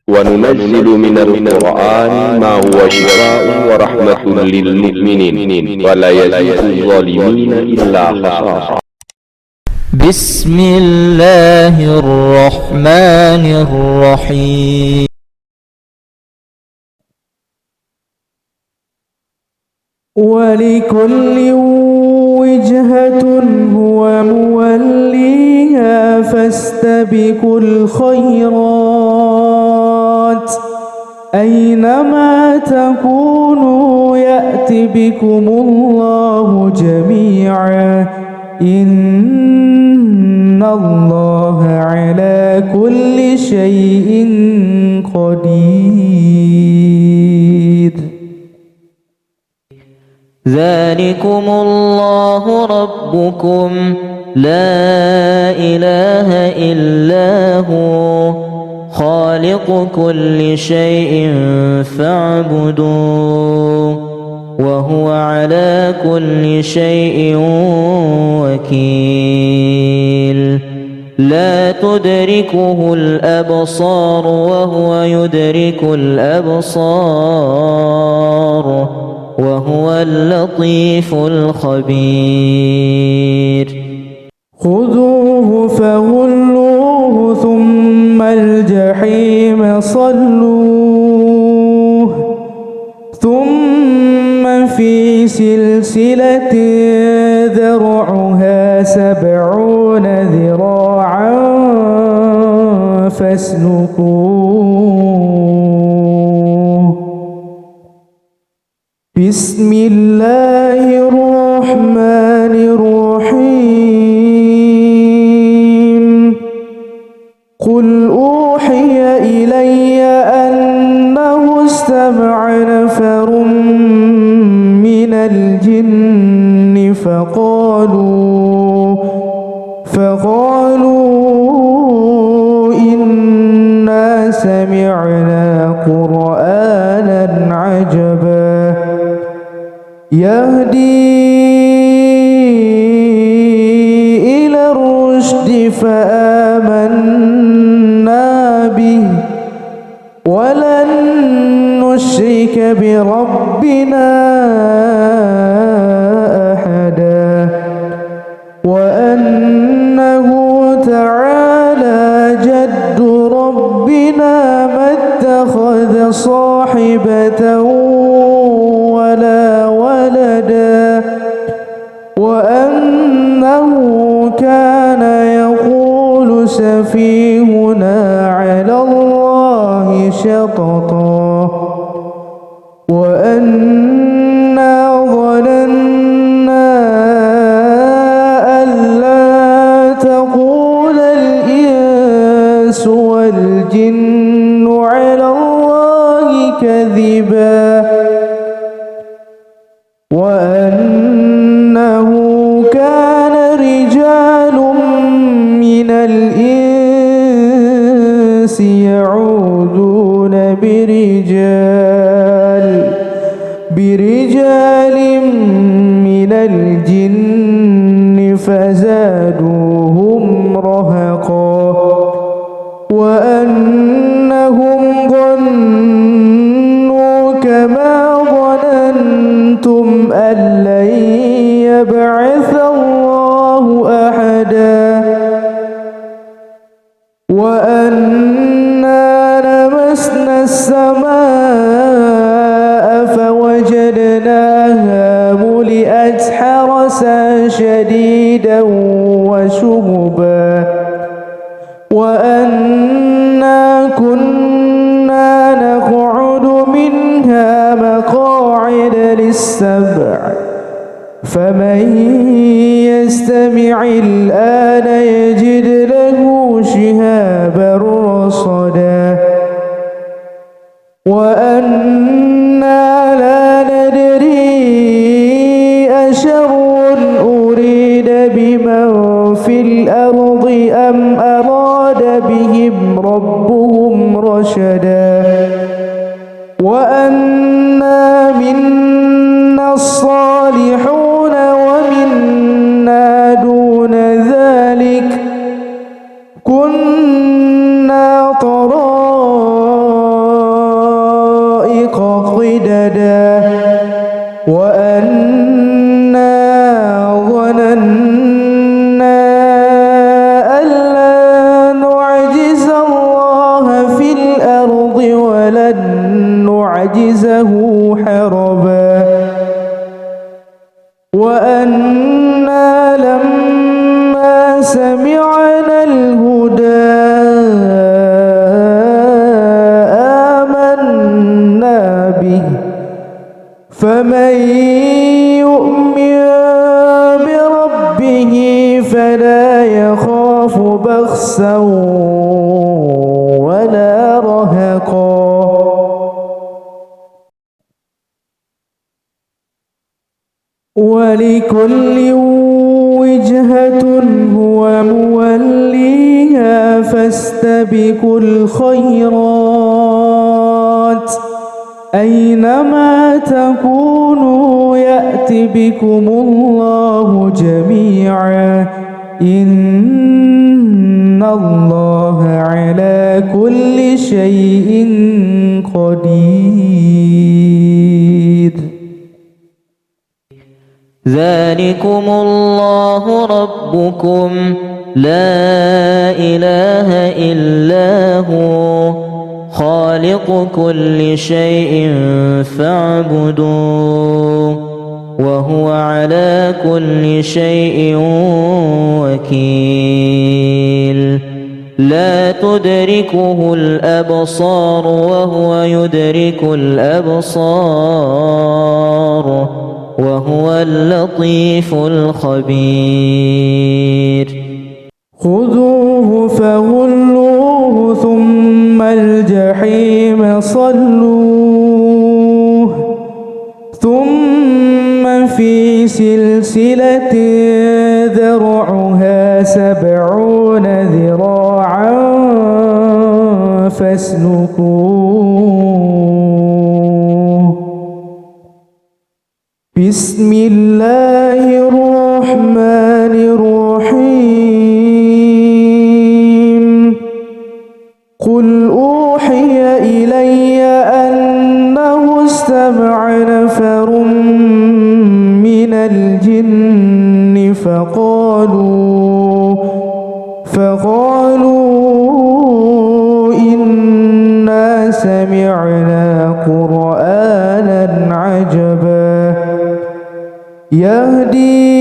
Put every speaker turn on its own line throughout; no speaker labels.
وننزل من القرآن ما هو شفاء ورحمة للمؤمنين ولا يزيد الظالمين إلا خسارا.
بسم الله الرحمن الرحيم.
ولكل وجهة هو موليها فاستبقوا الخيرات أينما تكونوا يأت بكم الله جميعا إن الله على كل شيء قدير.
ذلكم الله ربكم لا إله إلا هو خالق كل شيء فاعبدوه وهو على كل شيء وكيل. لا تدركه الأبصار وهو يدرك الأبصار وهو اللطيف الخبير.
خذوه فغلوه ثم الجحيم صلوه ثم في سلسلة ذرعها 70 ذراعا فاسلكوه. بسم الله الرحمن الرحيم. قل أوحي إلي أنه استمع نفر من الجن فقالوا إنا سمعنا قرآنا عجبا يهدي إلى الرشد فآمنا به ولن نشرك بربنا أحدا وأنه تعالى جد ربنا ما اتخذ صاحبة ولا ولدا وأنه كان يقول سفيهنا على الله شططا وأنا ظننا أن لا تقول الإنس والجن على الله كذبا وأنه كان رجال من الإنس يعوذون برجال من الجن فزادوهم رهقا وأنهم ظنوا كما ظننتم أن لن يبعث الله أحدا وأنا لمسنا السماء فوجدناها ملئت حرسا شديدا وشهبا وأنا كنا نقعد منها مقاعد للسمع فمن يستمع الآن يجد له شهابا رصدا وأنا لا ندري أشر أريد بمن في الأرض أم أراد بهم ربهم رشدا وأنا منا الصالحون ومنا دون ذلك كنا طرائق صددا وأنا ظننا أن لا نعجز الله في الأرض ولن نعجزه حربا وأنا لما سمعنا الهدى آمنا به فمن يؤمن بربه فلا يخاف بخسا ولا رهقا ولكل وجهة هو موليها فاستبقوا الخيرات أينما تكونوا يأت بكم الله جميعا إن الله على كل شيء قدير.
ذلكم الله ربكم لا إله إلا هو خالق كل شيء فاعبدوه وهو على كل شيء وكيل. لا تدركه الأبصار وهو يدرك الأبصار وهو اللطيف الخبير.
خذوه فغلوه ثم الجحيم صلوه ثم في سلسلة ذرعها 70 ذراعا فاسلكوه. بسم الله الرحمن الرحيم. قل أوحي إلي أنه استمع نفر من الجن فقالوا إنا سمعنا قرآنا عجبا يهدي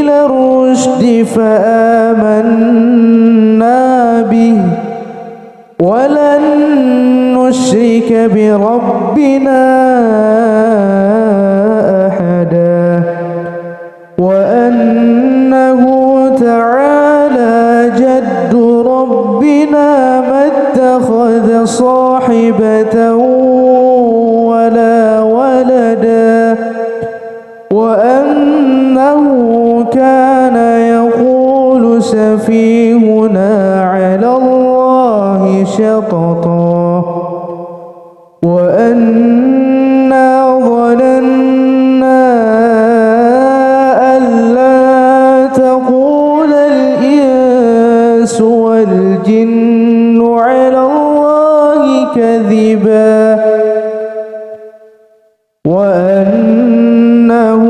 إلى الرشد فآمنا به ولن نشرك بربنا أحدا وأنه تعالى جد ربنا ما اتخذ صاحبة ولا ولدا وأنه كان يقول سفيهنا على الله شططا وأنا ظننا أن لا تقول الإنس والجن على الله كذبا وأنه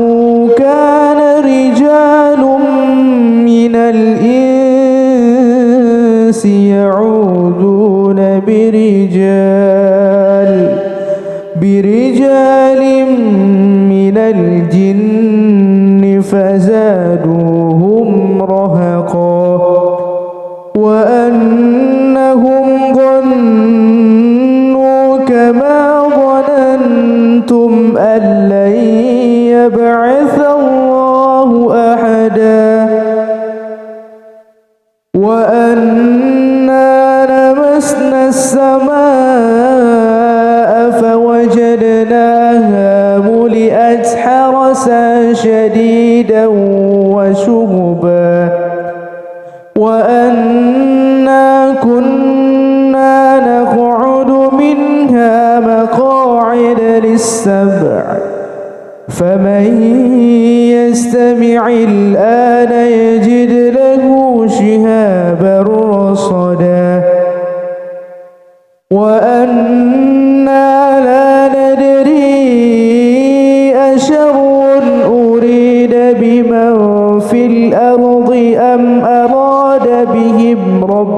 كان رجال من الإنس يعوذون برجال من الجن فزادوهم رهقا وأنهم ظنوا كما ظننتم أن لن يبعث الله أحدا وأنا لمسنا السماء فوجدناها ملئت حرسا شديدا وشهبا وأنا كنا نقعد منها مقاعد للسمع فمن يستمع الآن يجد له شهابا رصدا وأن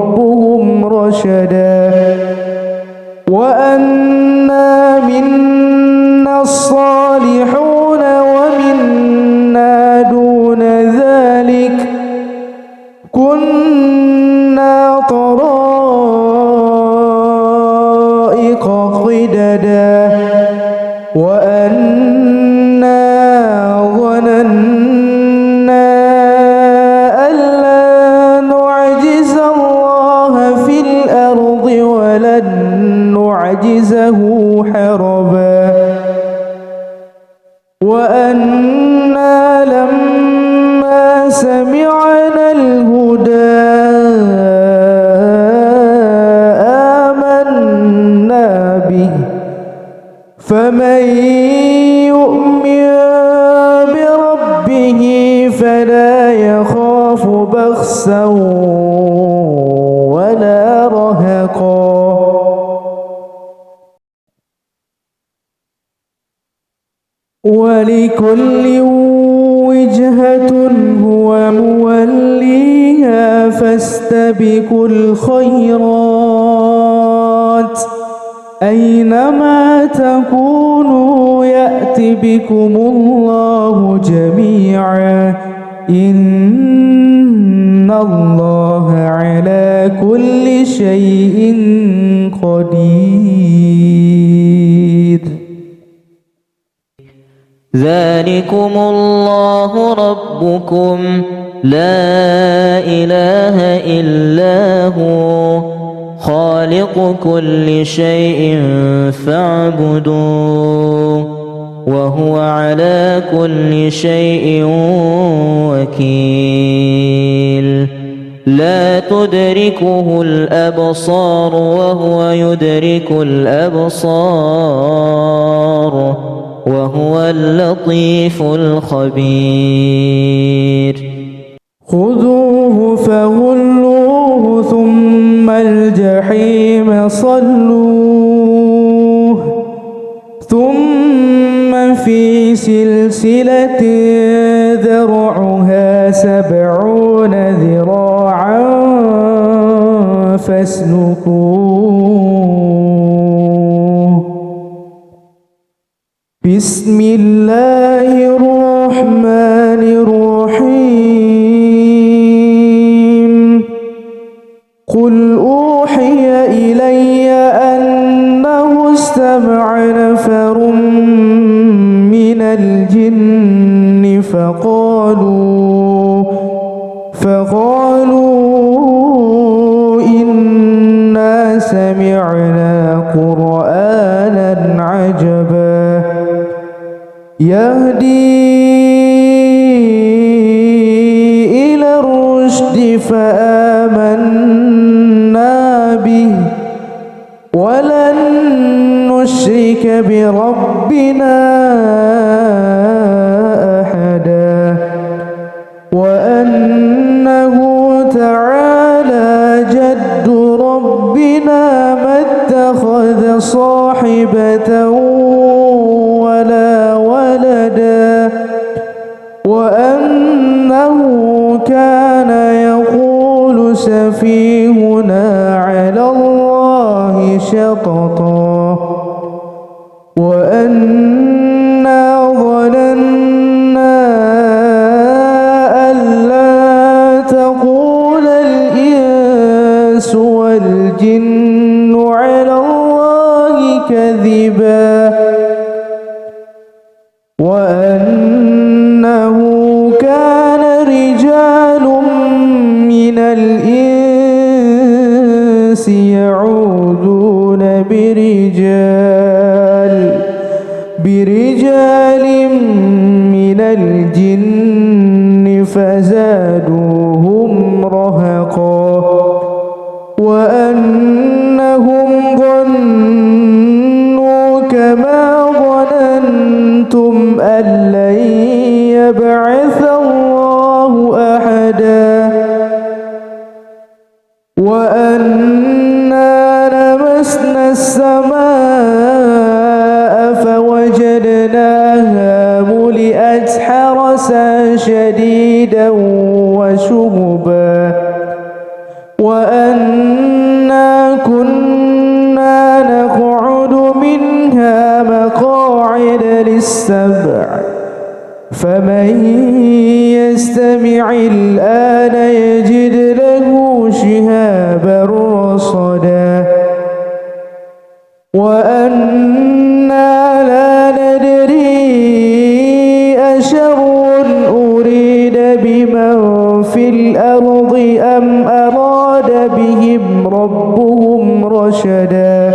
ربهم رشدا وأنا منا الصالحون ومنا دون ذلك كنا طرائق قددا وأنا ظننا أن لا نعجز الله في الأرض ولن نعجزه حربا وأنا لما سمعنا الهدى آمنا به فمن يؤمن بربه فلا يخاف بخسا ولا رهقا ولكل وجهة هو موليها فاستبقوا الخيرات أينما تكونوا يأت بكم الله جميعا إن الله على كل شيء قدير
ذلكم الله ربكم لا إله إلا هو خالق كل شيء فاعبدوه وهو على كل شيء وكيل لا تدركه الأبصار وهو يدرك الأبصار وهو اللطيف الخبير
خذوه فغلوه ثم الجحيم صلوه ثم في سلسلة ذرعها 70 ذراعا فاسلكوه بسم الله الرحمن الرحيم قل أوحي إلي أنه استمع نفر من الجن فقالوا إنا سمعنا قرآنا عجبا يهدي إلى الرشد فآمنا به ولن نشرك بربنا أحدا وأنه تعالى جد ربنا ما اتخذ صاحبة ولا ولدا وأنه كان يقول سفيهنا على الله شططا وأنا ظننا أن لا تقول الإنس والجن على الله كذبا وأنه كان رجال من الإنس يعوذون برجال من الجن فزادوهم رهقا وأنهم ظنوا كما ظننتم أن لن يبعث الله أحدا وأنا لمسنا السماء فوجدناها ملئت حرسا شديدا وشهبا وأنا وأنا كنا نقعد منها مقاعد للسمع فمن يستمع الآن يجد له شهابا رصدا وأنا لا ندري أشر أريد بمن في الأرض أم أراد بهم ربهم رشدا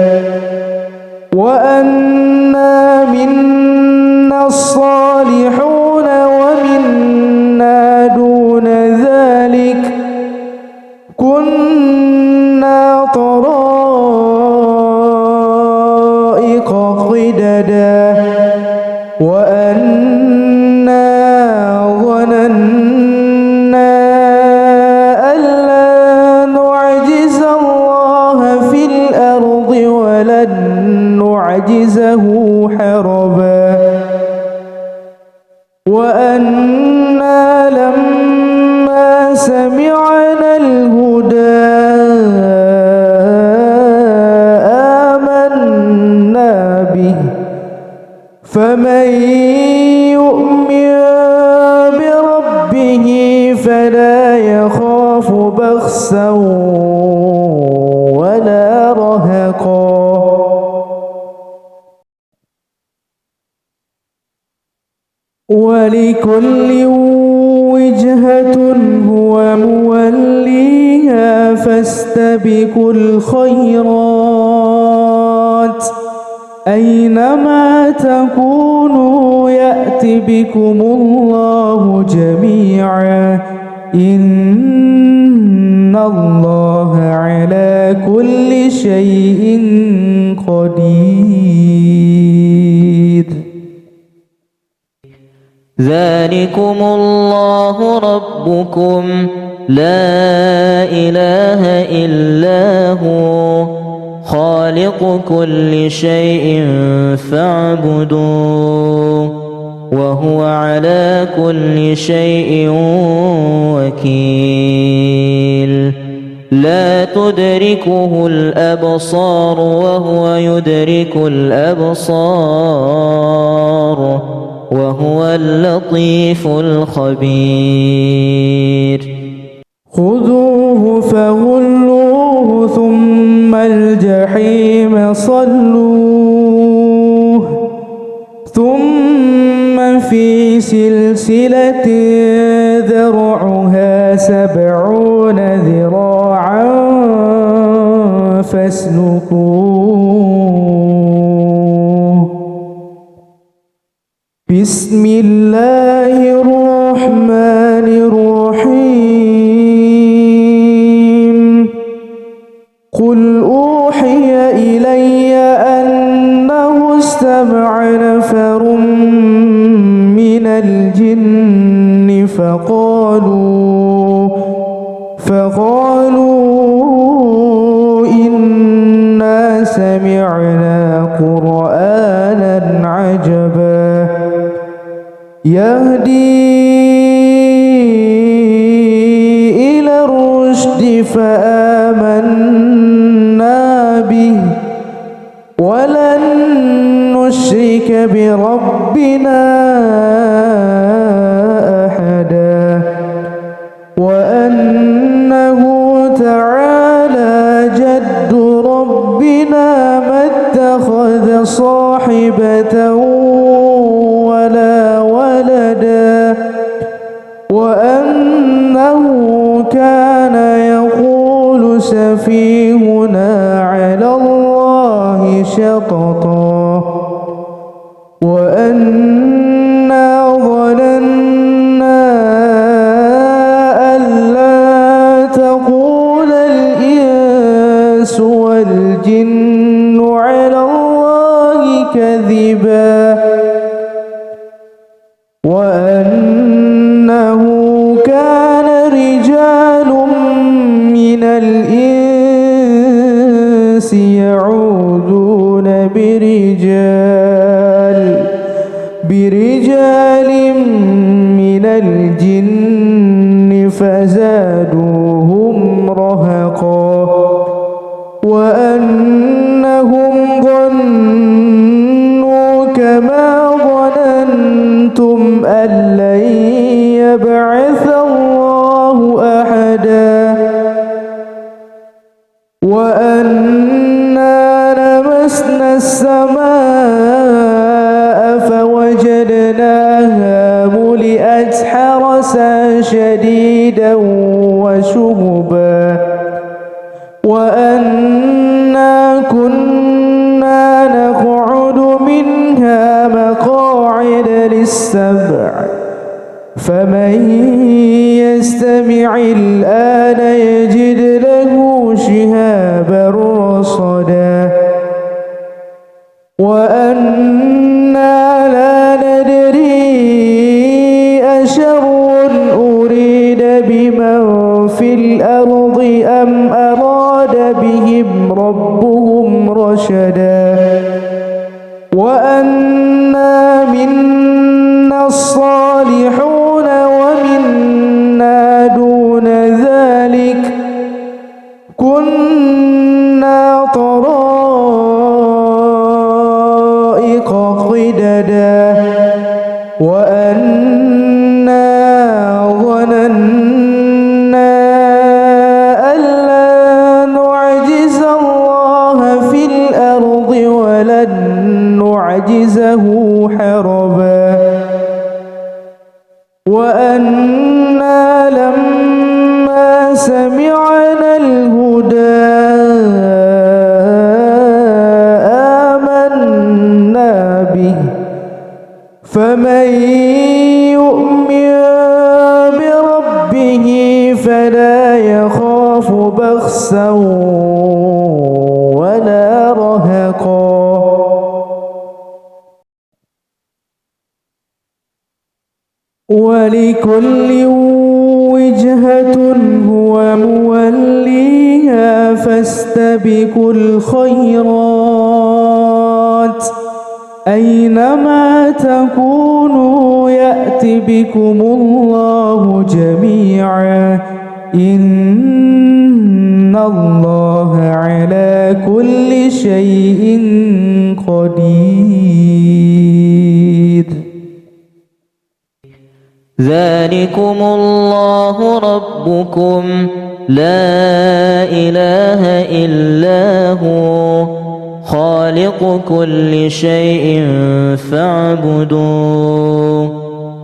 وأنا منا الصالحون ومنا دون ذلك كنا طرائق قددا وأنا ظننا أن لا نعجز الله في الأرض ولن نعجزه حربا وأنا لما سمعنا الهدى آمنا به فمن يؤمن بربه فلا يخاف بخسا ولا رهقا ولكل وجهة هو موليها فاستبقوا الخيرات أينما تكونوا يأت بكم الله جميعا إن الله على كل شيء قدير.
ذلكم الله ربكم لا إله إلا هو خالق كل شيء فاعبدوه وهو على كل شيء وكيل. لا تدركه الأبصار وهو يدرك الأبصار وهو اللطيف الخبير.
خذوه فغلوه ثم الجحيم صلوه ثم في سلسلة ذرعها 70 ذراعا فاسلكوه. بسم الله الرحمن الرحيم. قل أوحي إلي أنه استمع نفر من الجن فقالوا إنا سمعنا قرآنا عجبا يهدي إلى الرشد فآمنا به ولن نشرك بربنا أحدا وأنه تعالى جد ربنا ما اتخذ صاحبة ولا ولدا وأنه كان يقول سفيهنا على الله شططا وأنا ظننا أن لا تقول الإنس والجن على الله كذبا وأنه كان رجال من الإنس يعوذون برجال من الجن فزادوهم رهقا وأنهم ظنوا كما ظننتم أن لن يبعث الله أحدا وأنا لمسنا السماء فوجدناها ملئت حرسا شديدا وشهبا وأنا كنا نقعد منها مقاعد للسمع فمن يستمع الآن يجد له شهابا رصدا وأنا لا ندري أشر أريد بمن في الأرض أم أراد بهم ربهم رشدا وأنا منا الصالحون ومنا دون ذلك كنا طرائق قددا وأنا ظننا أن لا نعجز الله في الأرض ولن نعجزه حربا وأنا لما سمعنا الهدى آمنا به فمن يؤمن بربه فلا يخاف بخسا ولا رهقا ولكل وجهة هو موليها فاستبقوا الخيرات أينما تكونوا يأت بكم الله جميعا إن الله على كل شيء قدير
ذلكم الله ربكم لا إله إلا هو خالق كل شيء فاعبدوه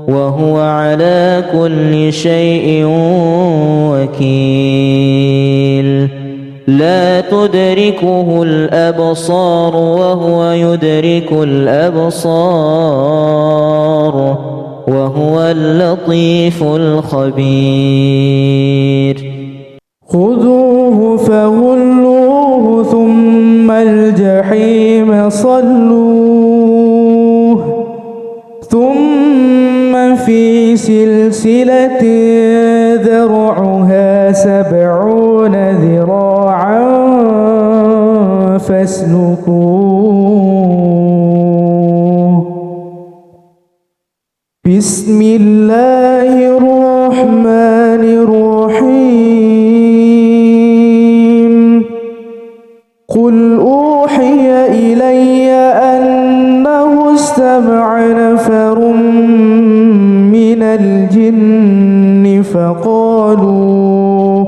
وهو على كل شيء وكيل لا تدركه الأبصار وهو يدرك الأبصار وهو اللطيف الخبير
خذوه فغلوه ثم الجحيم صلوه ثم في سلسلة ذرعها 70 ذراعا فاسلكوه بسم الله الرحمن الرحيم قل أوحي إلي أنه استمع نفر من الجن فقالوا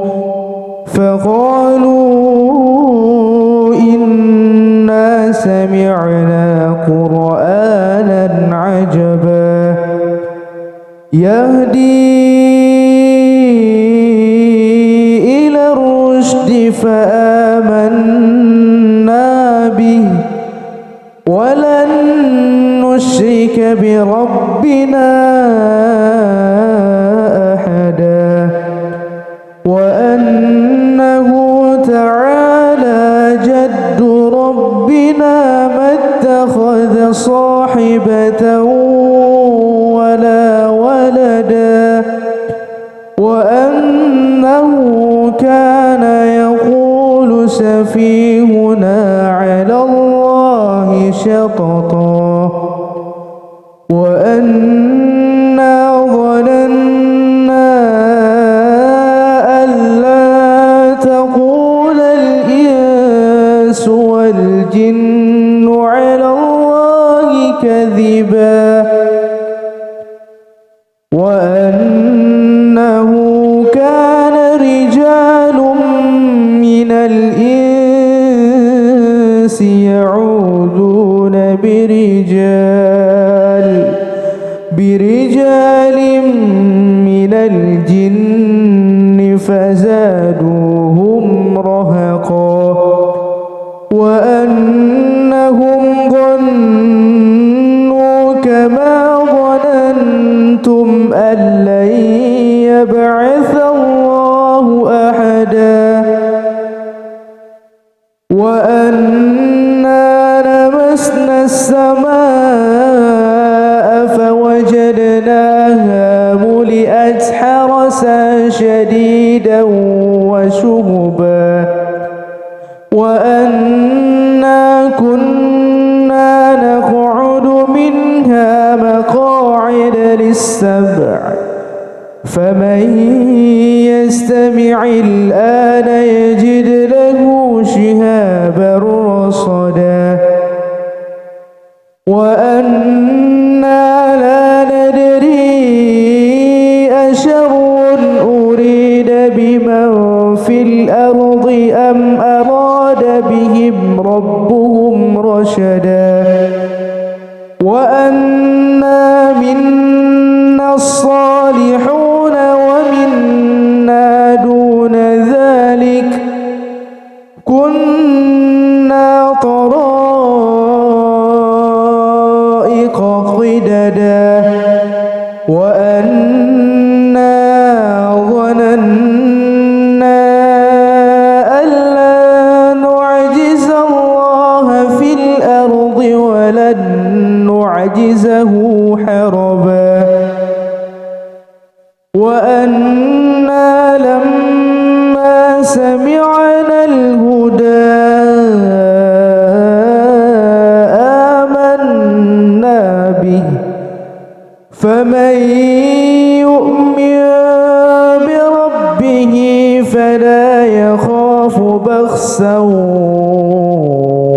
إنا سمعنا قرآنا عجبا يهدي إلى الرشد فآمنا به ولن نشرك بربنا أحدا وأنه تعالى جد ربنا ما اتخذ صاحبة ولا ولدا وأنه كان يقول سفيهنا على الله شططا وأنا ظننا أن لا تقول الإنس الإنس يعوذون برجال من الجن فزادوهم رهقا وأنهم ظنوا كما ظننتم أن لن يبعث الله أحدا وأنا لمسنا السماء فوجدناها ملئت حرسا شديدا وشهبا وأنا كنا نقعد منها مقاعد للسمع فمن يستمع الآن يجد له شهابا رصدا وأنا لا ندري أشر أريد بمن في الأرض أم أراد بهم ربهم رشدا وأنا منا الصالحون ومنا دون ذلك كنا طرائق قددا وأنا ظننا أن لا نعجز الله في الأرض ولن نعجزه حربا وأنا لما سمعنا الهدى آمنا به فمن يؤمن بربه فلا يخاف بخسا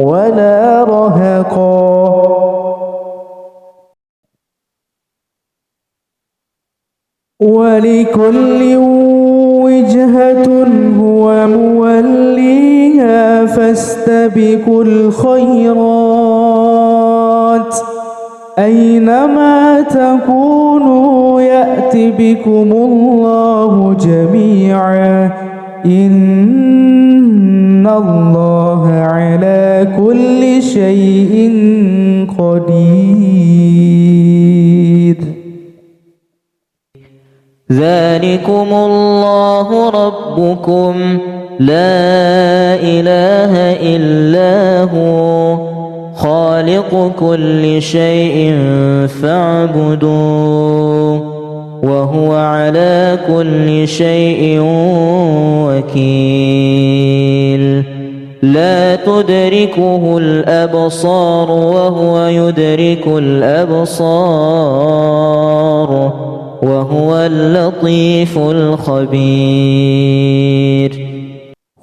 ولا رهقا ولكل وجهة هو موليها فاستبقوا الخيرات أينما تكونوا يأت بكم الله جميعا إن الله على كل شيء قدير
ذلكم الله ربكم لا إله إلا هو خالق كل شيء فاعبدوه وهو على كل شيء وكيل لا تدركه الأبصار وهو يدرك الأبصار وهو اللطيف الخبير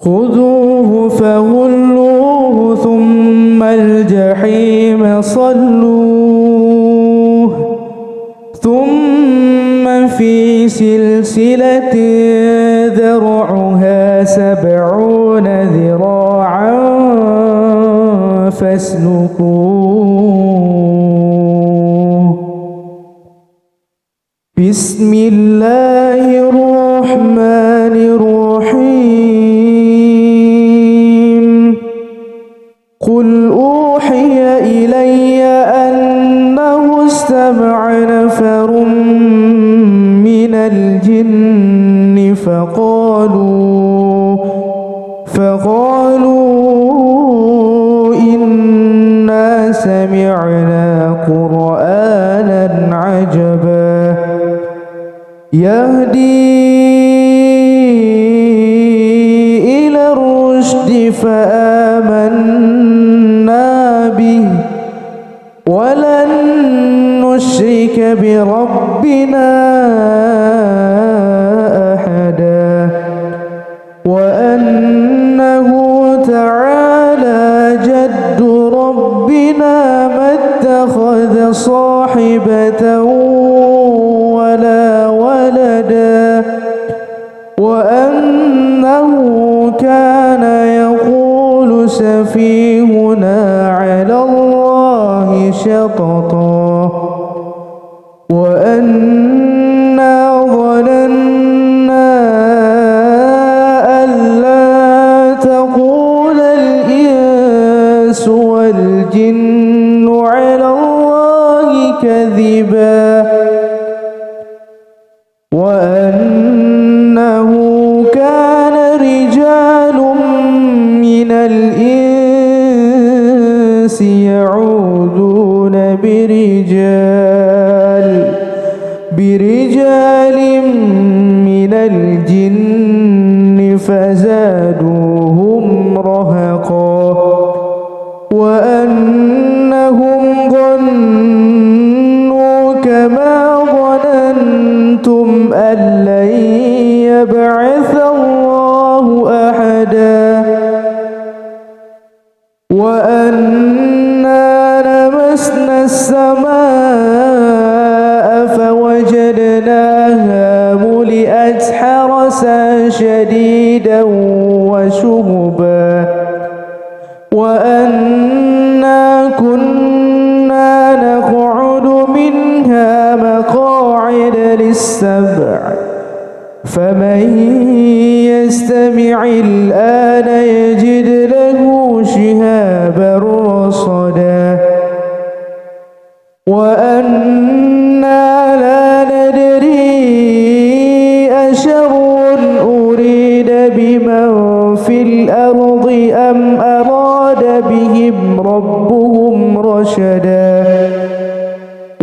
خذوه فغلوه ثم الجحيم صلوه ثم في سلسلة ذرعها 70 ذراعا فاسلكوه بسم الله الرحمن الرحيم قل أوحي إلي أنه استمع نفر من الجن فقالوا إنا سمعنا قرآنا عجبا يهدي إلى الرشد فآمنا به ولن نشرك بربنا أحدا وأنه تعالى جد ربنا ما اتخذ صاحبة ولا ولدا وأنه كان يقول سفيهنا وشططا وأنا ظننا أن لا تقول الإنس والجن على الله كذبا وأنه كان رجال من الإنس يعوذون برجال من الجن فزادوهم رهقا وأنهم ظنوا كما ظننتم أن لن يبعث الله أحدا وأنا لمسنا السماء فوجدناها ملئت حرسا شديدا وشهبا وأنا كنا نقعد منها مقاعد للسمع فمن يستمع الآن يجد له شهابا رصدا وأنا لا ندري أشر أريد بمن في الأرض أم أراد بهم ربهم رشدا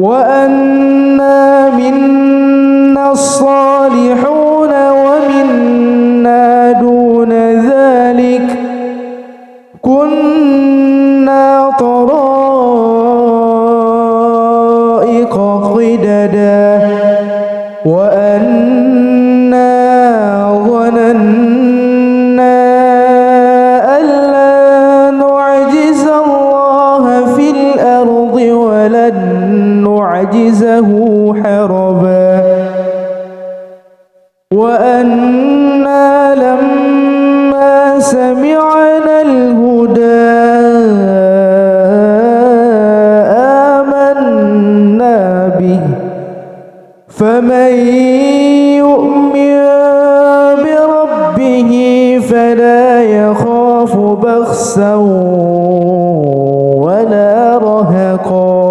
وأنا منا الصالحون ومنا دون ذلك كنا طرائق قددا وأنا ظننا أن لا نعجز الله في الأرض ولن نعجزه حربا وأنا لما سمعنا الهدى آمنا به فمن يؤمن بربه فلا يخاف بخسا ولا رهقا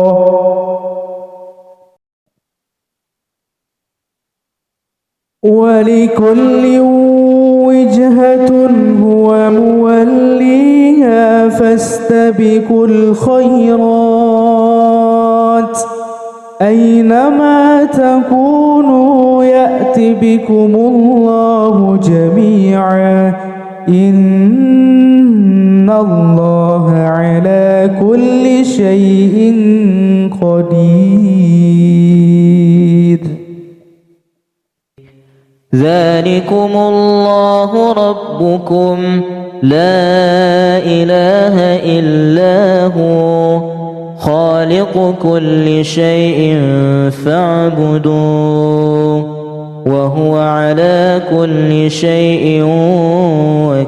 ولكل وجهة هو موليها فاستبقوا الخيرات أينما تكونوا يأت بكم الله جميعا إن الله على كل شيء قدير
ذلكم الله ربكم لا إله إلا هو خالق كل شيء فاعبدوه وهو على كل شيء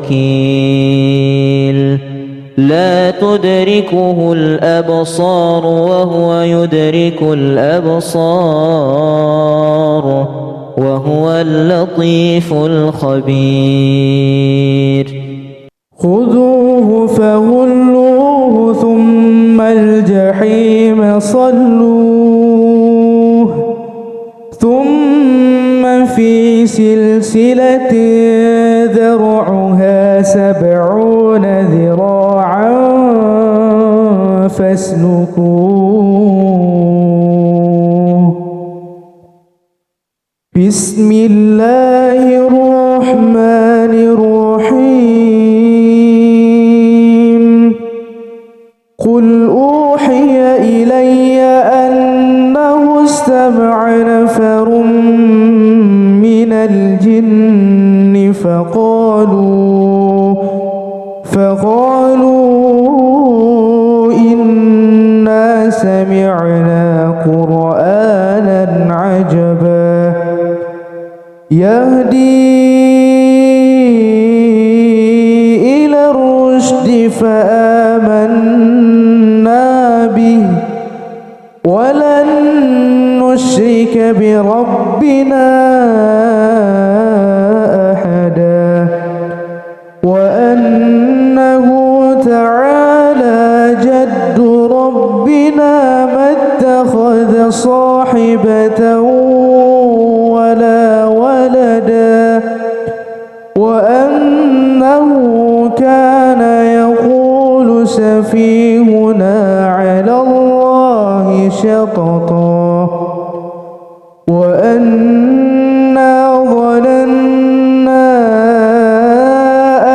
وكيل لا تدركه الأبصار وهو يدرك الأبصار وهو اللطيف الخبير
خذوه فغلوه ثم الجحيم صلوه ثم في سلسلة ذرعها 70 ذراعا فاسلكوه بسم الله الرحمن الرحيم قل أوحي إلي أنه استمع نفر من الجن فقالوا إنا سمعنا قرآنا عجبا يهدي إلى الرشد فآمنا به نشرك بربنا أحدا وأنه تعالى جد ربنا ما اتخذ صاحبة ولا ولدا وأنه كان يقول سفيهنا على الله شططا وأنا ظننا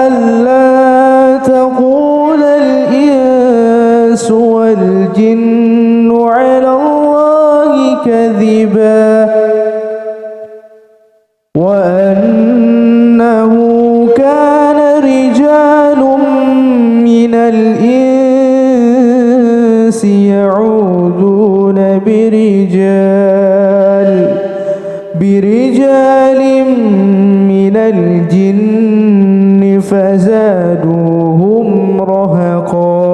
أن لا تقول الإنس والجن على الله كذبا وأنه كان رجال من الإنس يعوذون برجال من الجن فزادوهم رهقا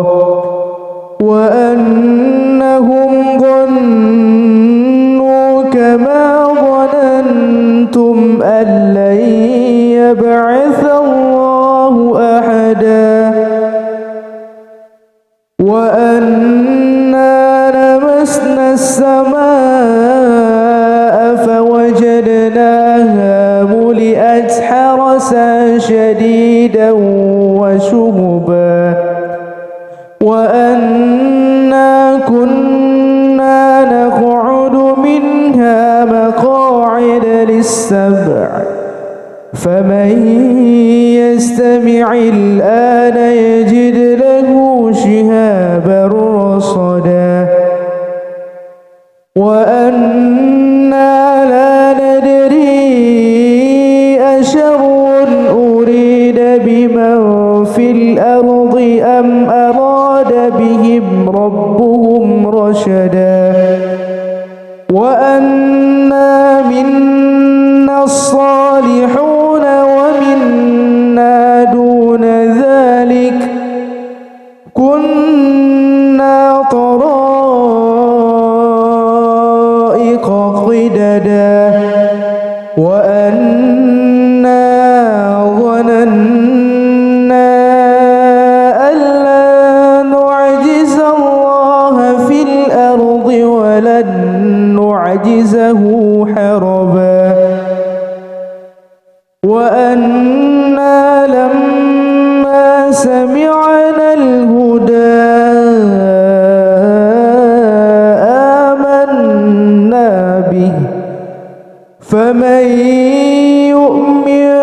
وأنهم ظنوا كما ظننتم أن لن يبعث الله أحدا وأنا لمسنا السماء فوجدناها ملئت حرسا شديدا وشهبا وأنا كنا نقعد منها مقاعد للسمع فمن يستمع الآن يجد له شهابا رصدا وأنا لا ندري أشر أريد بمن في الأرض أم أراد بهم ربهم رشدا وأنا منا الصالحون ومنا دون ذلك كنا طرائق قددا وأنا ظننا أن لا نعجز الله في الأرض ولن نعجزه حربا وأنا لما سمعنا الهدى آمنا به فمن يؤمن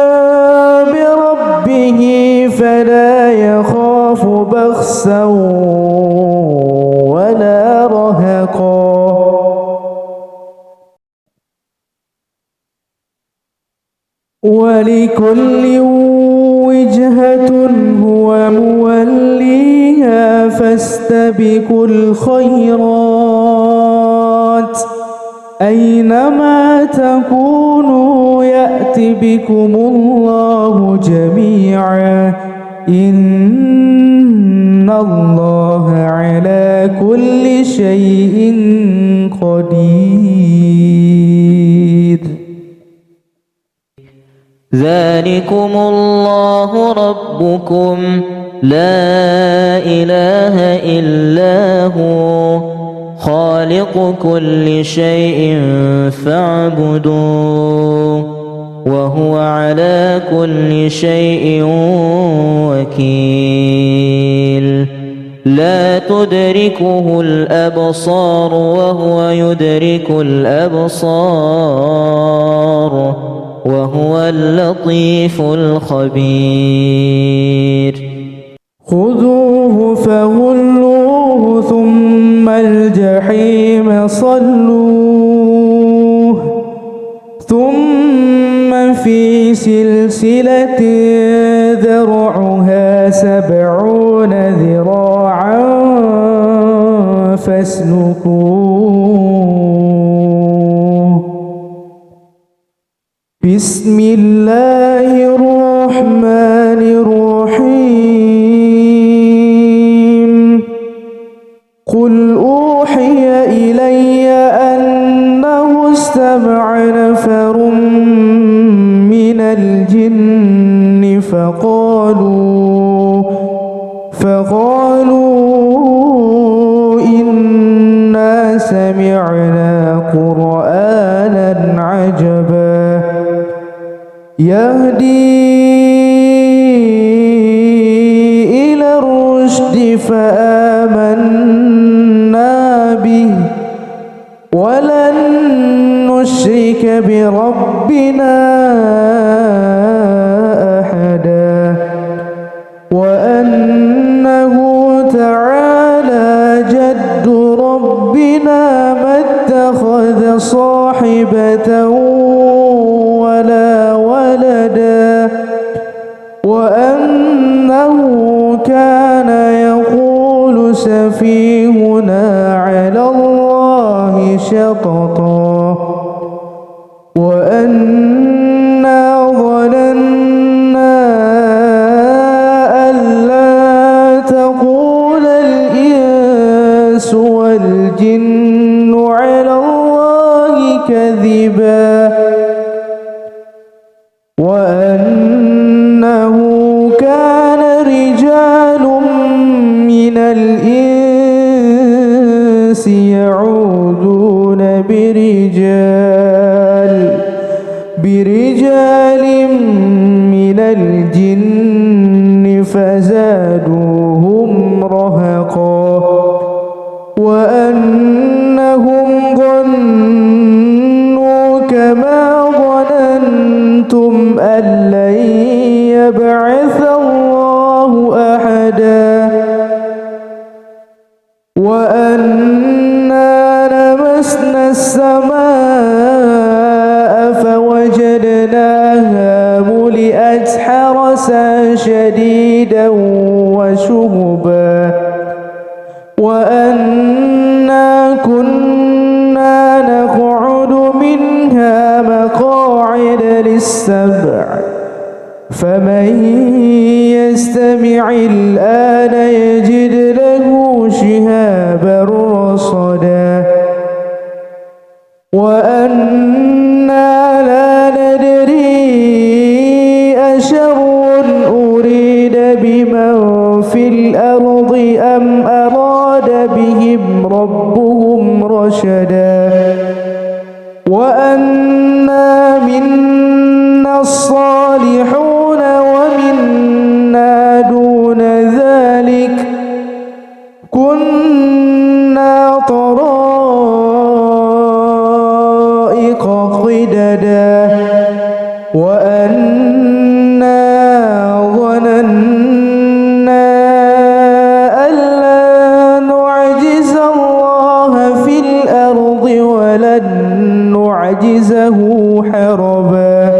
بربه فلا يخاف بخسا ولا رهقا ولكل وجهة هو موليها فاستبقوا الخيرات أينما تكونوا يأت بكم الله جميعا إن الله على كل شيء قدير.
ذلكم الله ربكم لا إله إلا هو خالق كل شيء فاعبدوه وهو على كل شيء وكيل. لا تدركه الأبصار وهو يدرك الأبصار وهو اللطيف الخبير.
خذوه فغلوه ثم الجحيم صلوه ثم في سلسلة ذرعها 70 ذراعا فاسلكوه. بسم الله الرحمن الرحيم. قل أوحي إلي أنه قالوا إنا سمعنا قرآنا عجبا يهدي إلى الرشد فآمنا به ولن نشرك بربنا أحدا وأنه تعالى جد ربنا ما اتخذ صاحبة ولا ولدا وأنه كان يقول سفيهنا على الله شططا وأنا ظننا أن لا تقول الإنس والجن على الله كذبا وأنه كان رجال من الإنس يعوذون برجال من الجن فزادوهم رهقا وأنهم ظنوا كما ظننتم أن لن يبعث الله أحدا وأنا لمسنا السماء فوجدناها ملئت حرسا شديدا وشهبا وأنا كنا نقعد منها مقاعد للسمع فمن يستمع الآن يجد له شهابا رصدا وأنا لا ندري أشر أريد بمن في الأرض أم أراد بهم ربهم رشدا وأنا منا الصالحون ومنا دون ذلك كنا طرائق قددا وأنا ظننا أن لا نعجز الله في الأرض ولن نعجزه حربا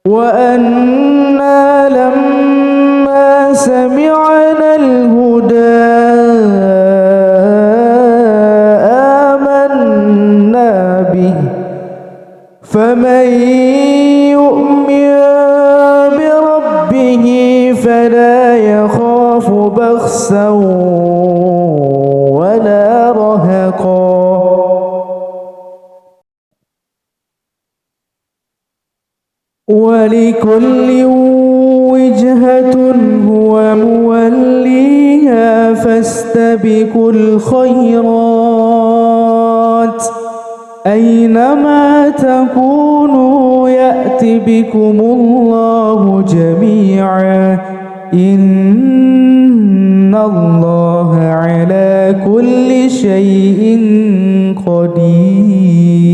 وأنا لما سمعنا الهدى آمنا به فمن يؤمن بربه فلا يخاف بخسا ولا رهقا ولكل وجهة هو موليها فاستبقوا الخيرات أينما تكونوا يأت بكم الله جميعا إن الله على كل شيء قدير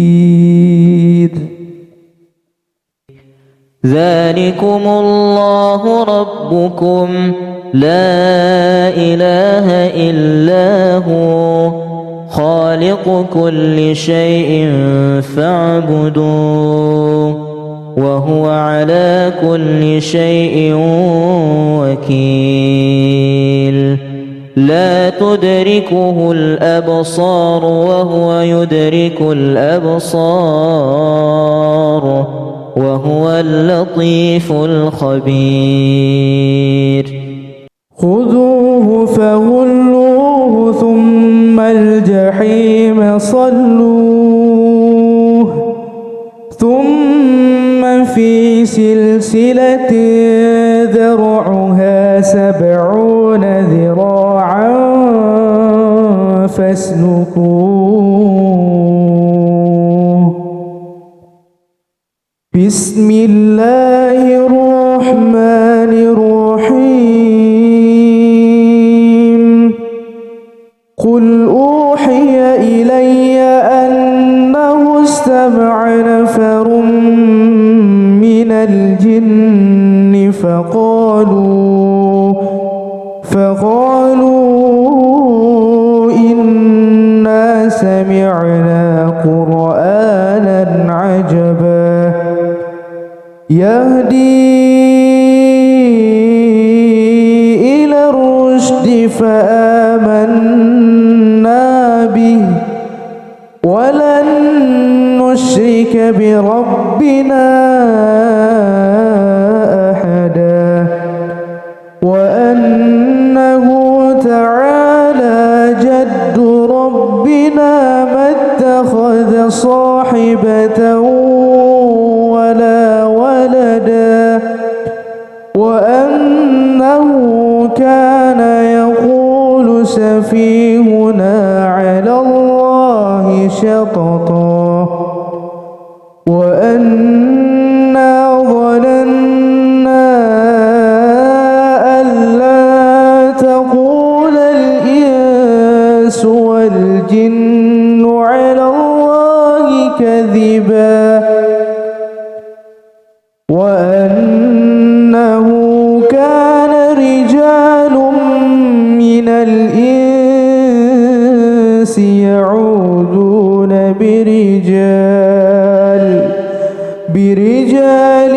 ذلكم الله ربكم لا إله إلا هو خالق كل شيء فاعبدوه وهو على كل شيء وكيل لا تدركه الأبصار وهو يدرك الأبصار وهو اللطيف الخبير
خذوه فغلوه ثم الجحيم صلوه ثم في سلسلة ذرعها 70 ذراعا فاسلكوه. بسم الله الرحمن الرحيم. قل أوحي إلي أنه استمع نفر من الجن فقالوا إنا سمعنا قرآنا عجبا يهدي إلى الرشد فآمنا به ولن نشرك بربنا أحدا وأنه تعالى جد ربنا ما اتخذ صاحبة ولا ولدا وأنه كان يقول سفيهنا على الله شططا وأنا ظننا أن لا تقول الإنس والجن على الله كذبا وأنه كان رجال من الإنس يعوذون برجال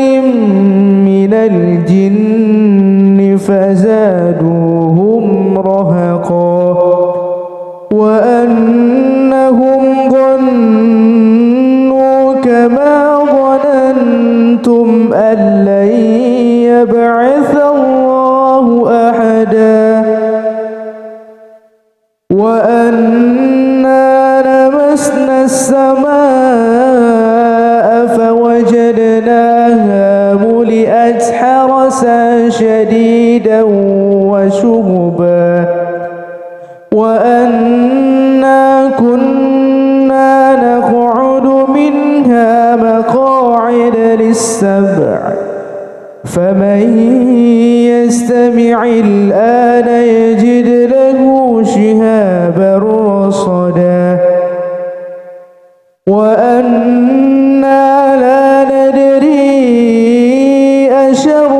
من الجن فزادوهم رهقا وأنهم ظنوا كما ظننتم أن لن يبعث الله أحدا وأنا لمسنا السماء فوجدناها ملئت حرسا شديدا وشهبا وأنا كنا نقعد منها مقاعد للسمع فمن يستمع الآن يجد له شهابا رصدا وأنا لا ندري أشر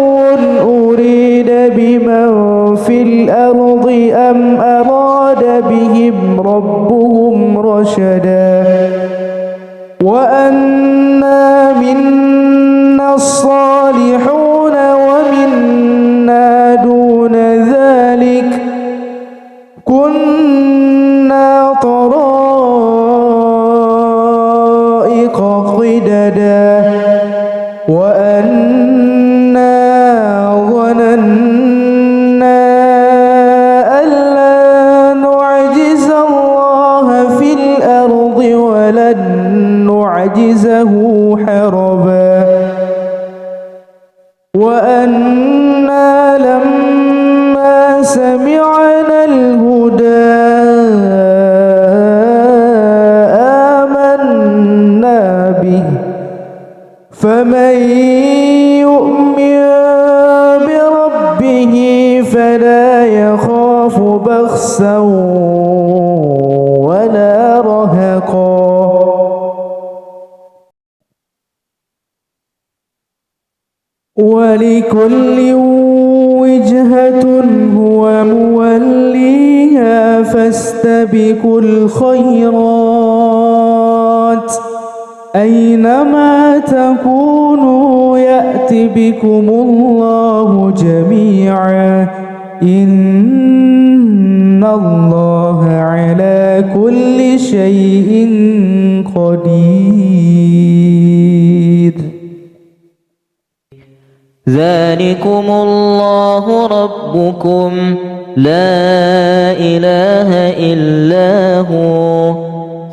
أريد بمن في الأرض أم أراد بهم ربهم رشدا وأنا منا الصالحون ومنا دون ذلك كنا طرائق قددا وأنا ظننا أن لا نعجز الله في الأرض ولن نعجزه حربا وأنا لما سمعنا الهدى آمنا به فمن يؤمن بربه فلا يخاف بخسا ولا رهقا. ولكل وجهة هو موليها فاستبقوا الخيرات أينما تكونوا يأت بكم الله جميعا إن الله على كل شيء قدير.
ذلكم الله ربكم لا إله إلا هو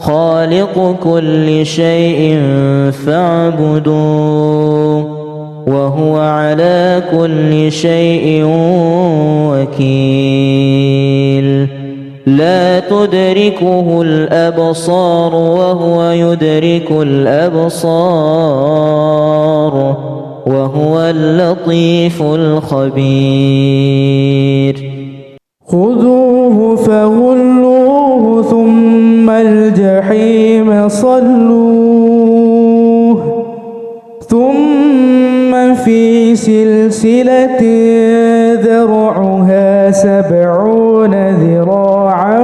خالق كل شيء فاعبدوه وهو على كل شيء وكيل لا تدركه الأبصار وهو يدرك الأبصار وهو اللطيف الخبير
خذوه فغلوه ثم الجحيم صلوه ثم في سلسلة ذرعها 70 ذراعا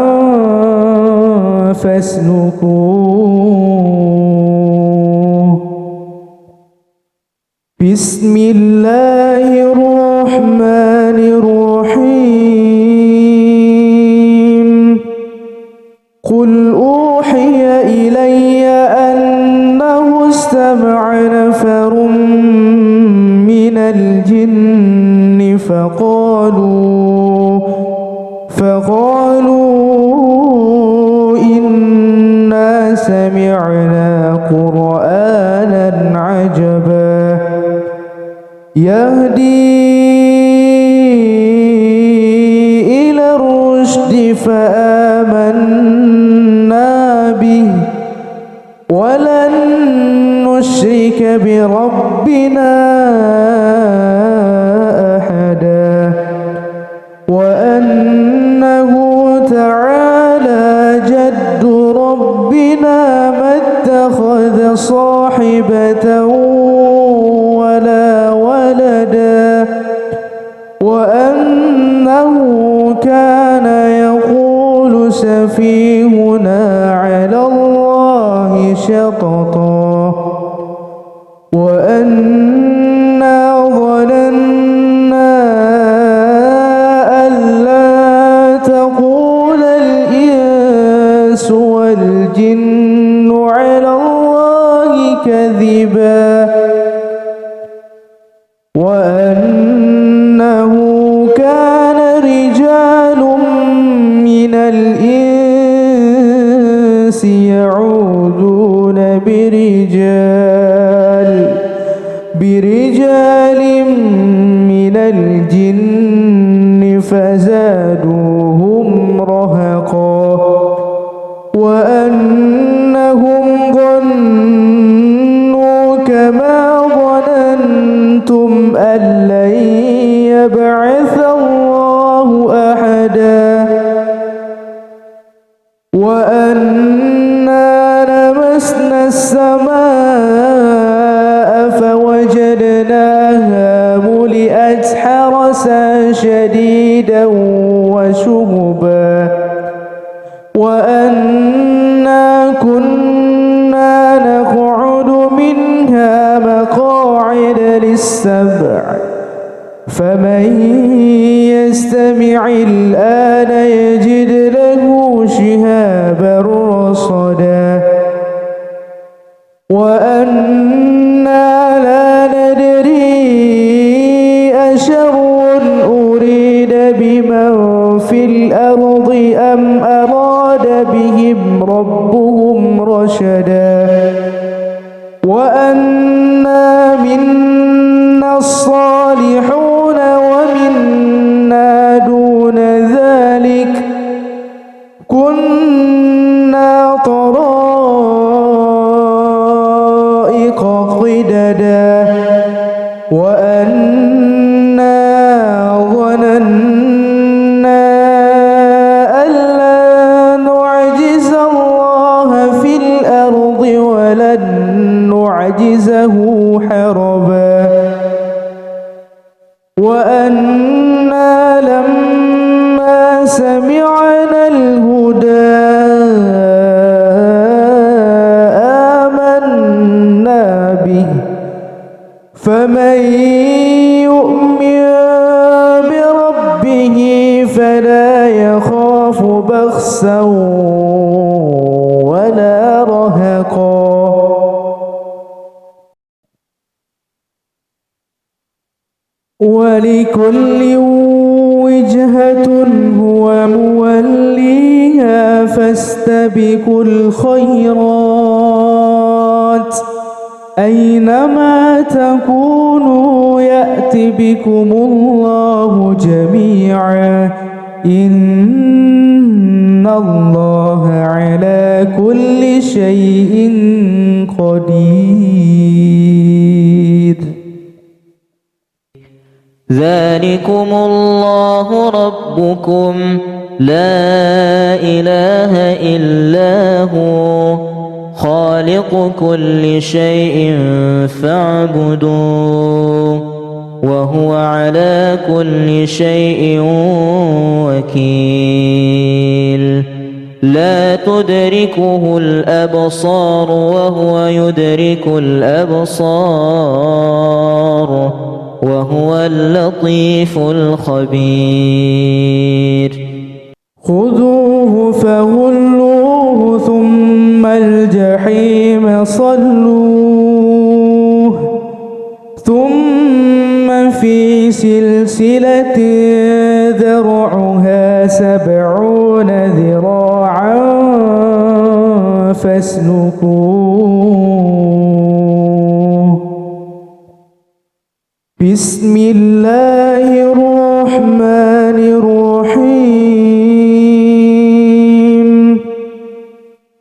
فاسلكوه بسم الله الرحمن الرحيم قل أوحي إلي أنه استمع نفر من الجن فقالوا إنا سمعنا قرآنا عجبا يهدي إلى الرشد فآمنا به ولن نشرك بربنا أحدا وأنه تعالى جد ربنا ما اتخذ صاحبة ولا ولدا وأنه كان يقول سفيهنا على الله شططا وأنا ظننا أن لا تقول الإنس والجن على الله كذبا وأنه كان رجال من الإنس يعوذون برجال من الجن فزادوهم رهقا وأنهم ظنوا كما ظننتم أن لن يبعث الله أحدا وأنا لمسنا السماء فوجدناها ملئت حرسا شديدا وشهبا وأنا كنا نقعد منها مقاعد للسمع فمن يستمع الآن يجد له شهابا رصدا وأنا لا ندري أشر أريد بمن في الأرض أم أراد بهم ربهم رشدا وأنا منا الصالحون ومنا دون ذلك كنا طرائق قددا وأنا ظننا أن لا نعجز الله في الأرض ولن نعجزه حربا وأنا لما سمعنا الهدى آمنا به فمن يؤمن بربه فلا يخاف بخسا ولا رهقا ولكل وجهة هو موليها فاستبقوا الخيرات أينما تكونوا يأت بكم الله جميعا إن الله على كل شيء قدير.
ذلكم الله ربكم لا إله إلا هو خالق كل شيء فاعبدوه وهو على كل شيء وكيل. لا تدركه الأبصار وهو يدرك الأبصار وهو اللطيف الخبير.
خذوه فغلوه ثم الجحيم صلوه ثم في سلسلة ذرعها 70 ذراعا فاسلكوه. بسم الله الرحمن الرحيم.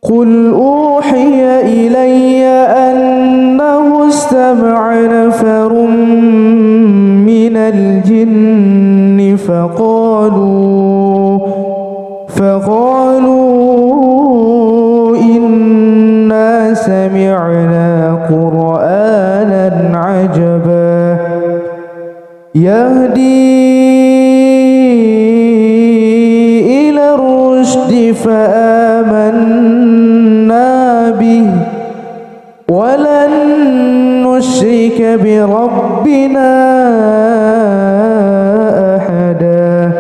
قل أوحي إلي أنه استمع نفر من الجن فقالوا إنا سمعنا قرآنا عجبا يهدي إلى الرشد فآمنا به ولن نشرك بربنا أحدا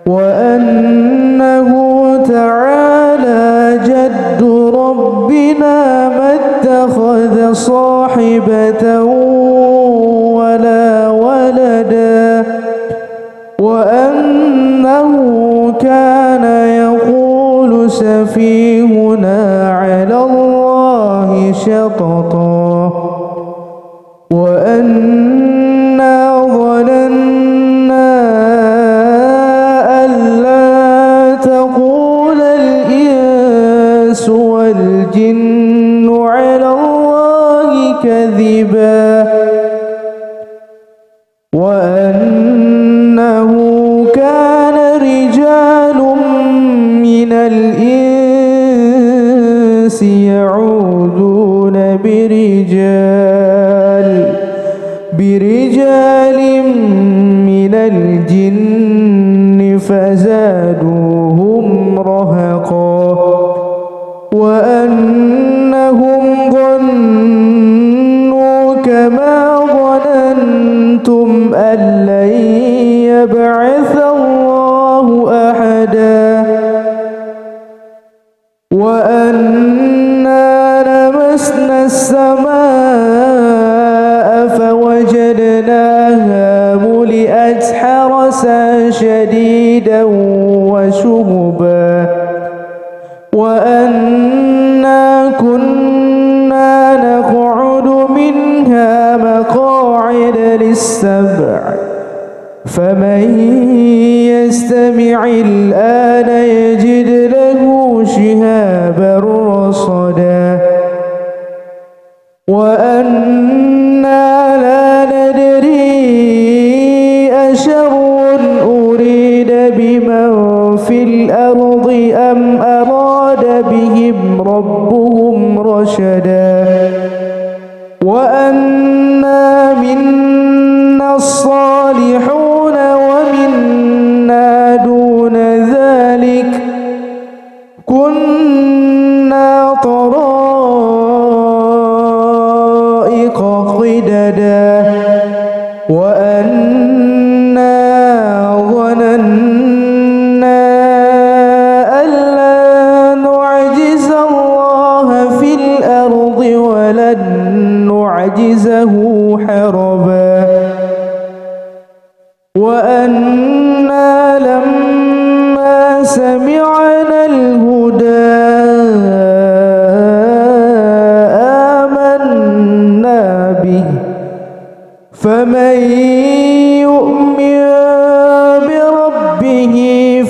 وأنه تعالى جد ربنا ما اتخذ صاحبة ولا ولدا وأنه كان يقول سفيهنا على الله شططا وأنا ظننا أن لا تقول الإنس والجن على الله كذبا وأنه كان رجال من الإنس يعوذون برجال من الجن فزادوهم رهقا وأنهم ظنوا كما ظننتم أن لن يبعث الله أحدا وأنا لمسنا السماء فوجدناها ملئت حرسا شديدا وشهبا وأنا كنا نقعد منها مقاعد للسمع فمن يستمع الآن يجد له شهابا رصدا وأنا لا ندري أشر أريد بمن في الأرض أم أراد بهم ربهم رشدا وأنا منا الصالحون ومنا دون ذلك كنا طرائق قددا وأنا ظننا أن لا نعجز الله في الأرض ولن نعجزه حربا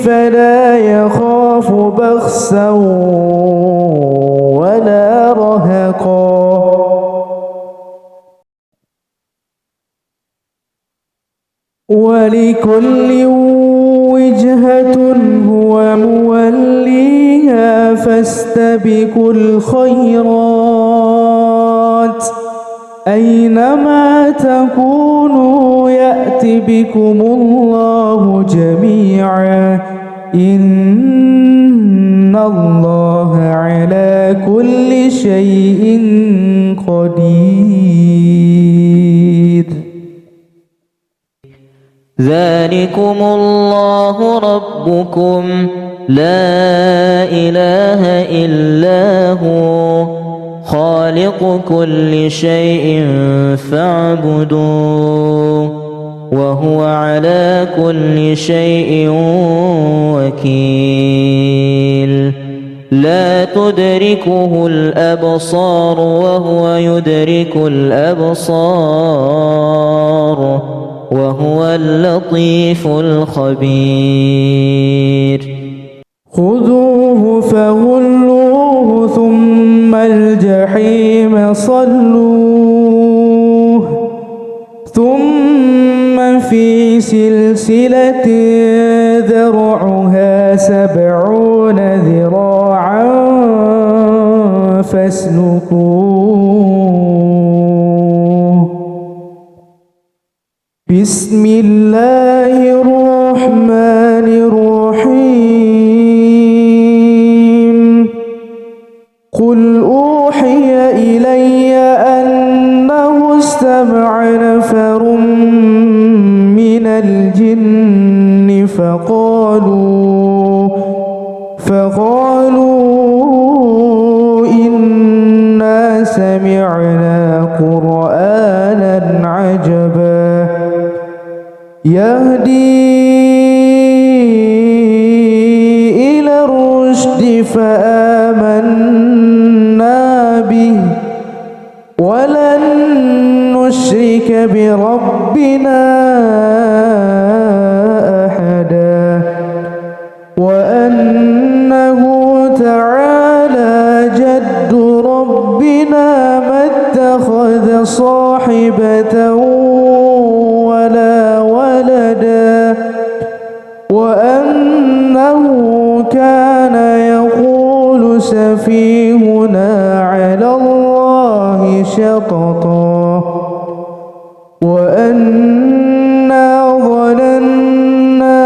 فلا يخاف بخسا ولا رهقا ولكل وجهة هو موليها فاستبقوا الخيرات أينما تكونوا يأت بكم الله جميعا إن الله على كل شيء قدير.
ذلكم الله ربكم لا إله إلا هو خالق كل شيء فاعبدوه وهو على كل شيء وكيل. لا تدركه الأبصار وهو يدرك الأبصار وهو اللطيف الخبير.
خذوه فغلوه ثم الجحيم صلوه ثم في سلسلة ذرعها 70 ذراعا فاسلكوه. بسم الله الرحمن الرحيم. قل أوحي إلي أنه استمع نفر من الجن فقالوا إنا سمعنا قرآنا عجبا يهدي إلى الرشد فآمنا به ولن نشرك بربنا أحدا وأنه تعالى جد ربنا ما اتخذ صاحبة ولا ولدا وأنه كان يقول سفيهنا على الله شططا وأنا ظننا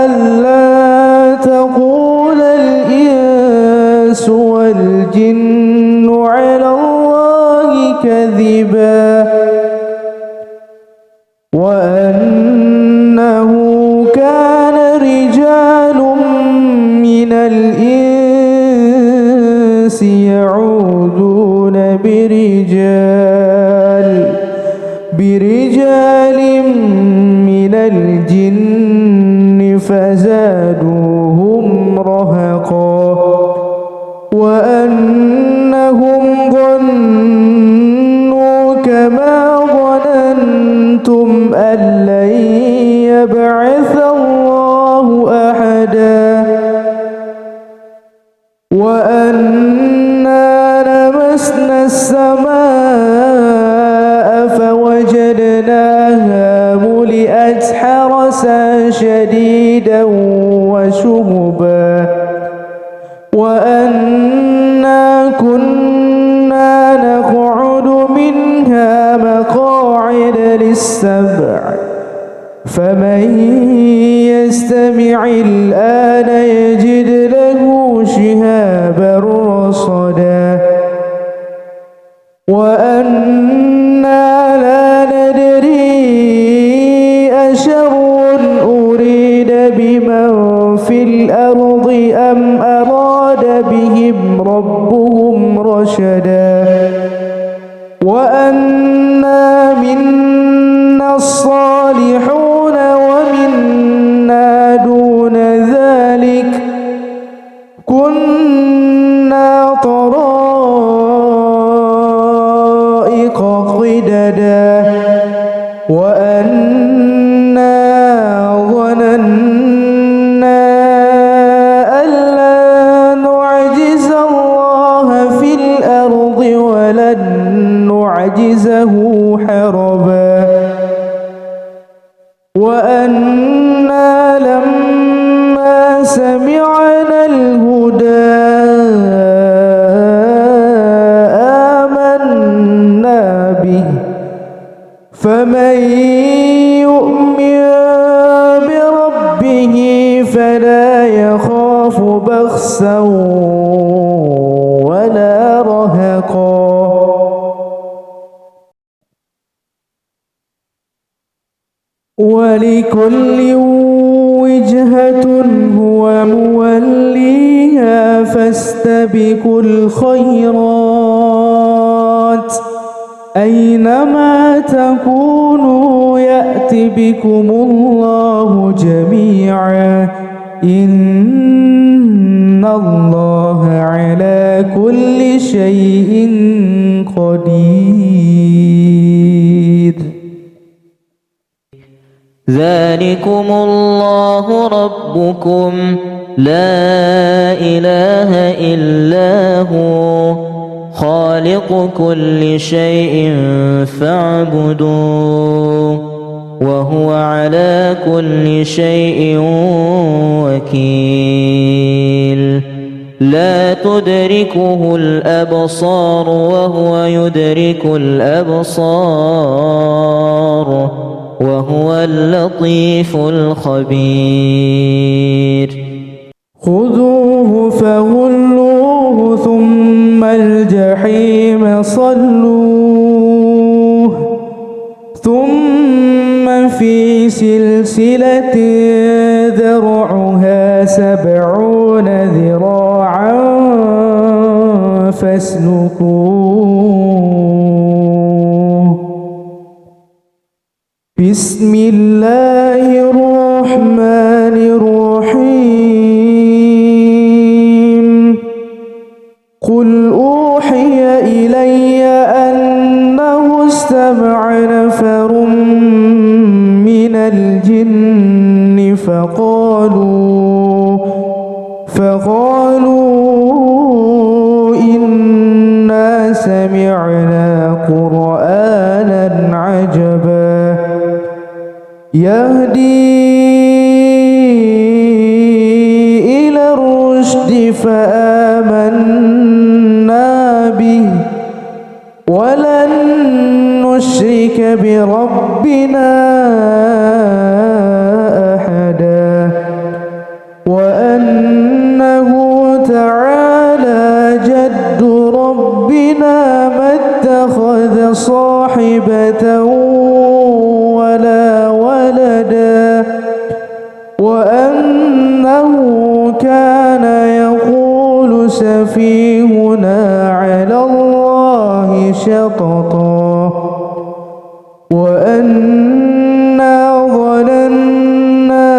أن لا تقول الإنس والجن على الله كذبا وأنه كان رجال من الإنس يعوذون برجال من الجن فزادوهم رهقا وأنهم ظنوا كما ظننتم أن لن يبعث الله أحدا وأنا لمسنا السماء فوجدناها ملئت حرسا شديدا وشهبا وأنا كنا نقعد منها مقاعد للسمع فمن يستمع الآن يجد له شهابا رصدا وأنا لا ندري أشر أريد بمن في الأرض أم أراد بهم ربهم رشدا وأنا منا الصالحون ومنا دون ذلك بخسا ولا رهقا ولكل وجهة هو موليها فاستبقوا الخيرات أينما تكونوا يأت بكم الله جميعا إن الله على كل شيء قدير
ذلكم الله ربكم لا إله إلا هو خالق كل شيء فاعبدوه وهو على كل شيء وكيل لا تدركه الأبصار وهو يدرك الأبصار وهو اللطيف الخبير
خذوه فغلوه ثم الجحيم صلوه ثم في سلسلة ذرعها 70 ذراعا فاسلكوه بسم الله الرحمن الرحيم قل أوحي إلي أنه استمع نفر من الجن فقالوا إنا سمعنا قرآنا عجبا يهدي إلى الرشد فآمنا به ولن نشرك بربنا أحدا وأنه تعالى جد ربنا ما اتخذ صاحبة ولا ولدا وأنه كان يقول سفيهنا على الله شططا وأنا ظننا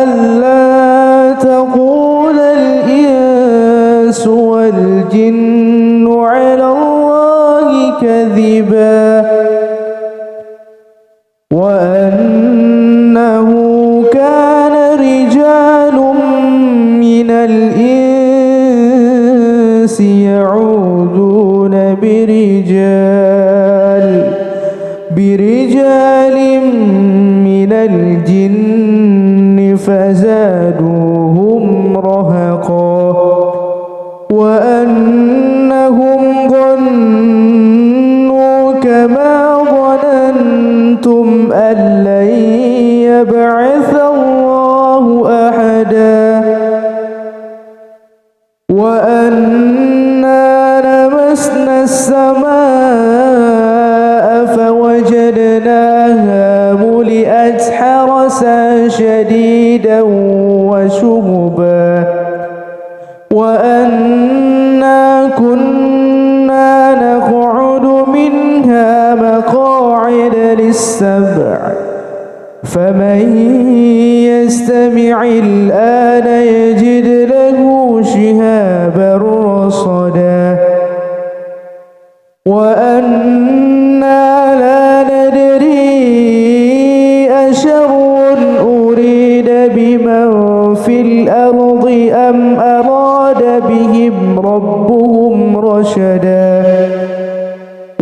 أن لا تقول الإنس والجن على الله كذبا وأنه كان رجال من الإنس يعوذون برجال من الجن فزادوهم رهقا وأنهم ظنوا كما ظننتم أن لن يبعث الله أحدا وأنا لمسنا السماء فوجدناها ملئت حرسا شديدا وشهبا وأنا كنا نقعد منها مقاعد للسمع فمن يستمع الآن يجد له شهابا رصدا وأنا لا ندري أشر أريد بمن في الأرض أم أراد بهم ربهم رشدا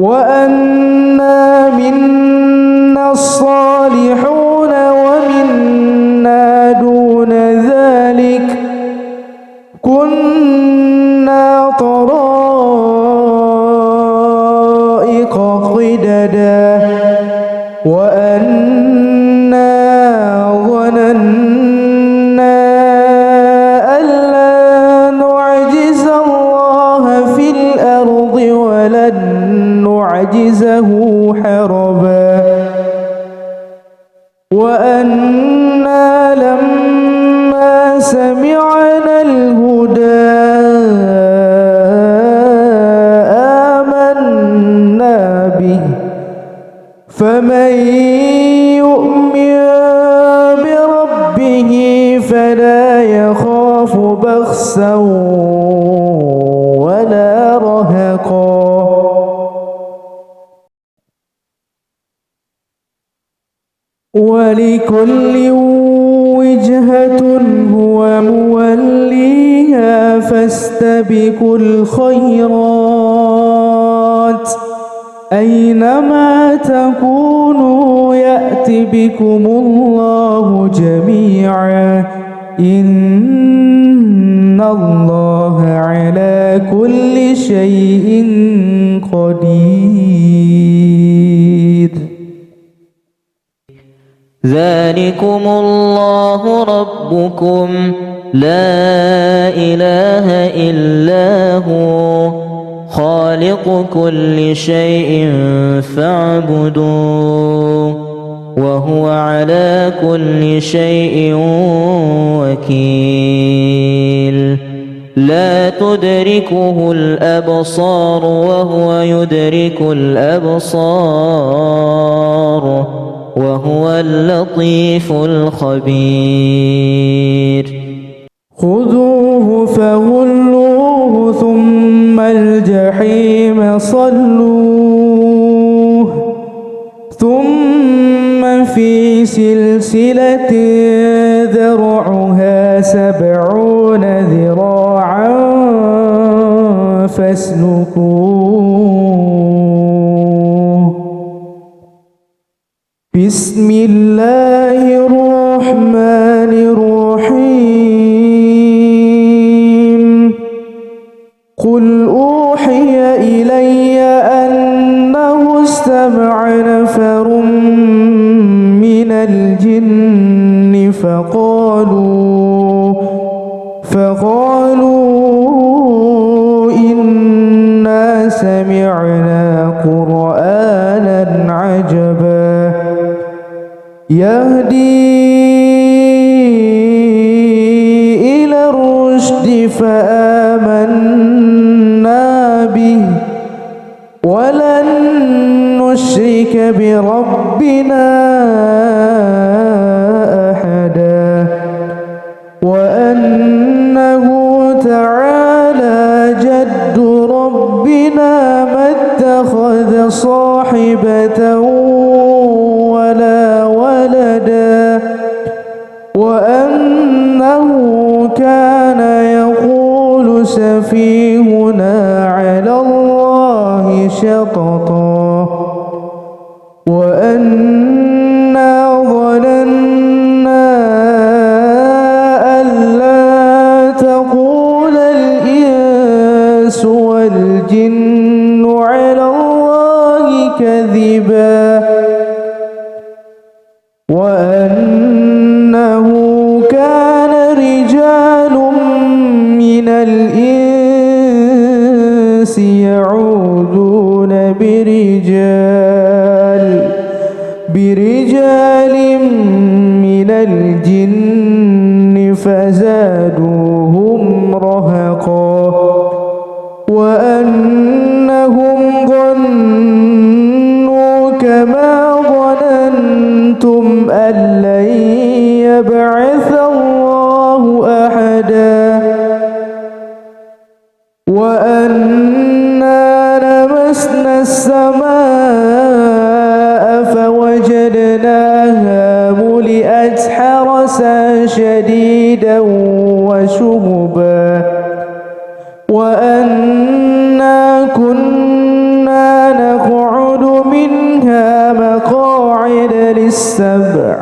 وأنا منا الصالحون ومنا دون ذلك كنا طرائق لما سمعنا الهدى آمنا به فمن يؤمن بربه فلا يخاف بخسا ولا رهقا. ولكل وجهة هو موليها فاستبقوا الخيرات أينما تكونوا يأت بكم الله جميعا إن الله على كل شيء قدير.
ذلكم الله ربكم لا إله إلا هو خالق كل شيء فاعبدوه وهو على كل شيء وكيل. لا تدركه الأبصار وهو يدرك الأبصار وهو اللطيف الخبير.
خذوه فغلوه ثم الجحيم صلوه ثم في سلسلة ذرعها 70 ذراعا فاسلكوه. بسم الله الرحمن الرحيم. قل أوحي إلي أنه استمع نفر من الجن فقالوا إنا سمعنا قرآنا عجبا يهدي إلى الرشد فآمنا به ولن نشرك بربنا أحدا وأنه تعالى جد ربنا ما اتخذ صاحبة ولا ولدا وأنه كان يقول سفيهنا على الله شططا وأنا ظننا أن لا تقول الإنس والجن على الله كذبا وأنه كان رجال من الإنس يعوذون برجال من الجن فزادوهم رهقا وأنهم ظنوا كما ظننتم أن لن يبعث الله أحدا وأنا لمسنا السماء فوجدناها ملئت حرسا شديدا وشهبا وأنا كنا نقعد منها مقاعد للسمع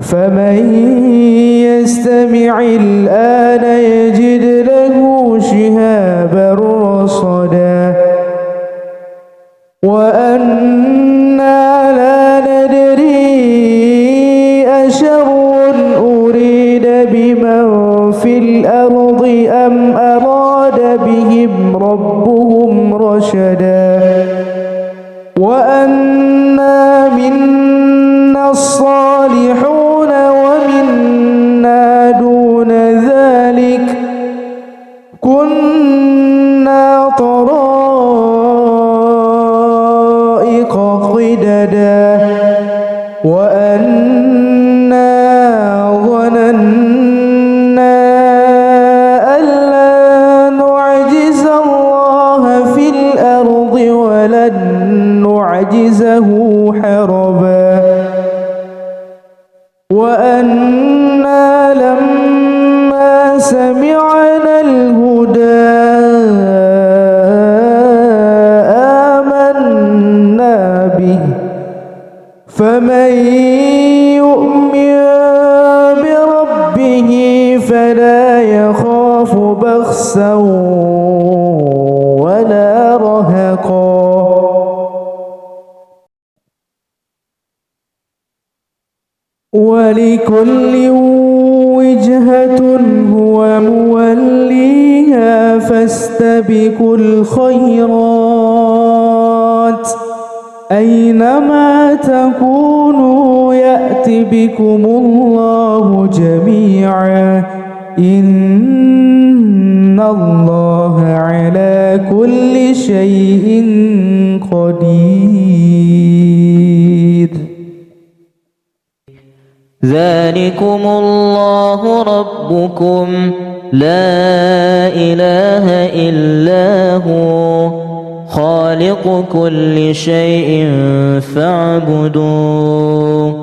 فمن يستمع الآن يجد له شهابا رصدا وأنا لا ندري أشر أريد بمن في الأرض أم أراد بهم ربهم رشدا وأنا منا الصالحون وأنا لما سمعنا الهدى آمنا به فمن يؤمن بربه فلا يخاف بخسا ولا رهقا. ولكل وجهة هو موليها فاستبقوا الخيرات أينما تكونوا يأت بكم الله جميعا إن الله على كل شيء قدير.
ذلكم الله ربكم لا إله إلا هو خالق كل شيء فاعبدوه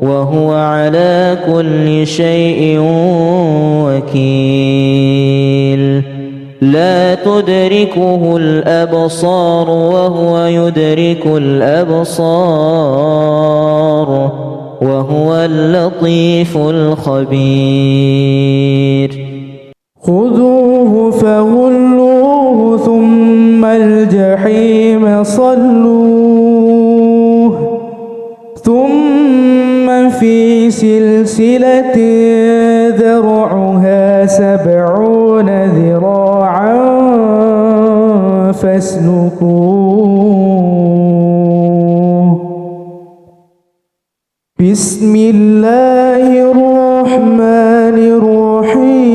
وهو على كل شيء وكيل. لا تدركه الأبصار وهو يدرك الأبصار وهو اللطيف الخبير.
خذوه فغلوه ثم الجحيم صلوه ثم في سلسلة ذرعها 70 ذراعا فاسلكوه. بسم الله الرحمن الرحيم.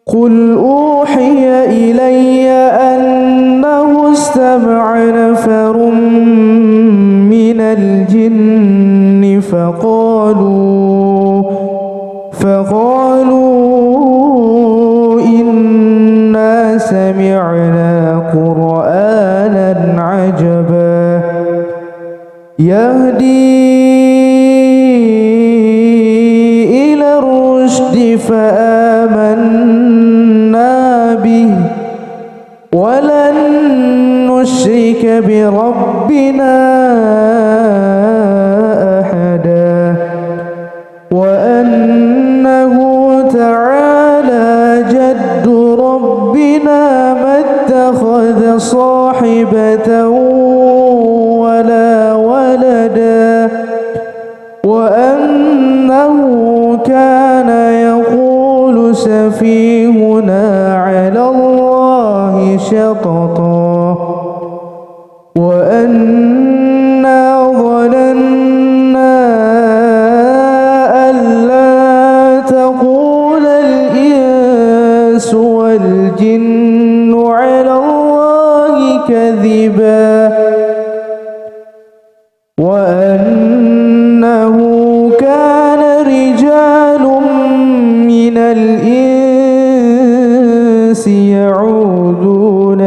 قل أوحي إلي أنه استمع نفر من الجن فقالوا إنا سمعنا قرآنا عجبا يهدي إلى الرشد فآمنا به ولن نشرك بربنا أحدا وأنه تعالى جد ربنا ما اتخذ صاحبة ولا ولدا وأنه كان يقول سفيهنا على الله شططا وأنا ظننا أن لا تقول الإنس والجن على الله كذبا وأنه كان رجال من الإنس يعوذون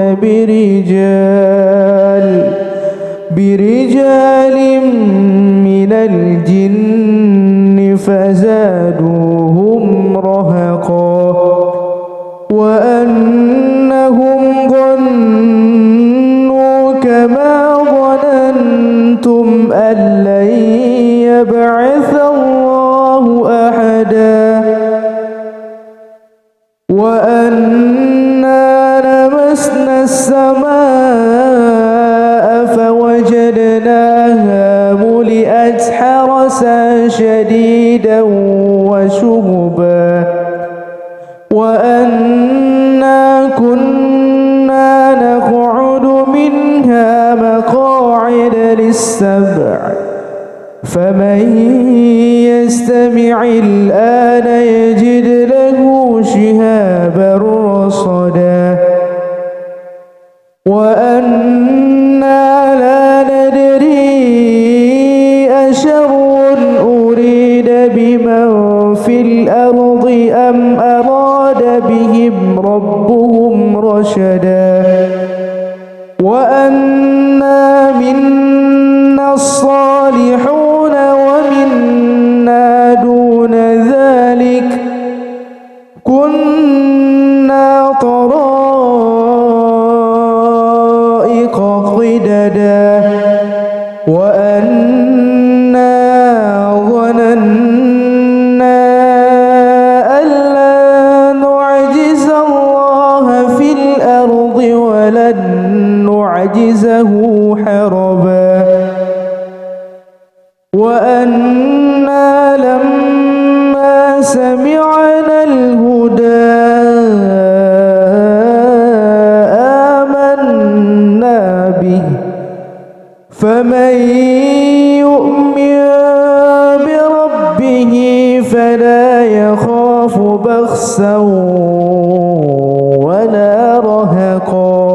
برجال من الجن فزادوهم رهقا وأنهم ظنوا كما ظننتم أن لن يبعث الله أحدا وأنا لمسنا السماء فوجدناها ملئت حرسا شديدا وشهبا وأنا كنا نقعد منها مقاعد للسمع فمن يستمع الآن يجد له شهابا رصدا وأنا لا ندري أشر أريد بمن في الأرض أم أراد بهم ربهم رشدا وأنا منا الصالحون وأنا ظننا أن لا نعجز الله في الأرض ولن نعجزه حربا وأنا لما سمعنا الهدى آمنا به فمن يؤمن بربه فلا يخاف بخسا ولا رهقا